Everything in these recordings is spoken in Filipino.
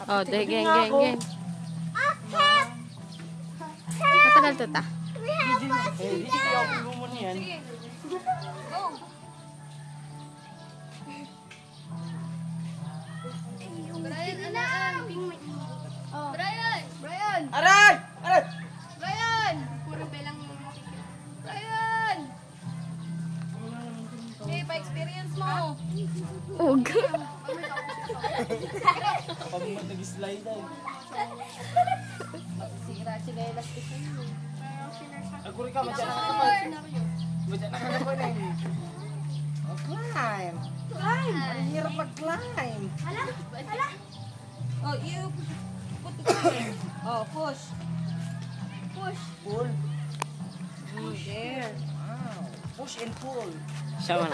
Oh, de geng geng geng. Matagal to ta. Hindi kaya ako mo niyan. Brian, anak! Brian! Brian! Aray! Aray! Brian! Puro belang Brian! Hey, pa-experience mo! Ug. Pag nag-slide ay. Sira sila yung elastic mo. Aguri ka, madyan na ka naman. Madyan na ka naman eh. Oh, climb! Climb! Ang hirap mag-climb. Hala! Hala! Oh, you put the finger. Oh, push. Push. Pull. Oh, there. Wow. Push and pull. Siya man.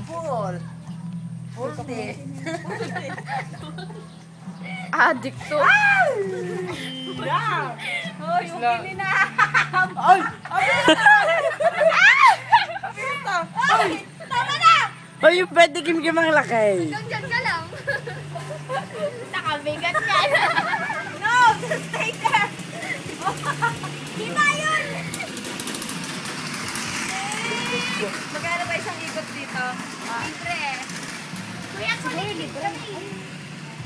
Pull. Pull din. Addict to. Yeah! Oh, yung kinina. Ay! Ay! Ay! Tama na! Ay, yung pwede kim-kim ang lakay. Diyan ka lang. Nakabigat yan. No, just stay there. Hina yun. Magkano ba isang ikot dito? Libre. Kuya, kulit libre.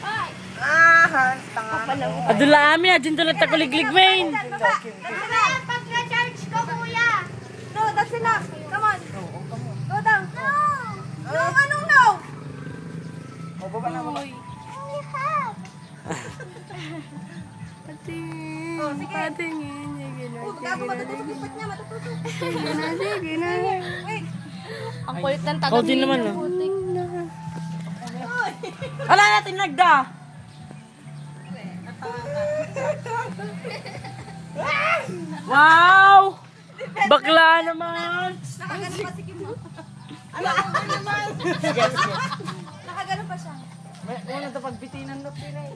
Bye. Ah, tanga mo. Adula ami, adin tulat ako liglig main. Pag na-charge ko, kuya. No, that's enough. Come on. Go down. No. No, anong no? O, baba na, baba. Patingin. Oh, sige. Patingin. Sige na. Gago, matutusok yung pat niya, matutusok. Sige na. Sige na. Wait. Ang kulit ng taga. Ikaw din naman ah. Wala natin nagda. Wow! Bakla naman! Nakagano pa si Kim mo? Naman! Nakagano pa siya. May una ito pagbitinan na pila eh.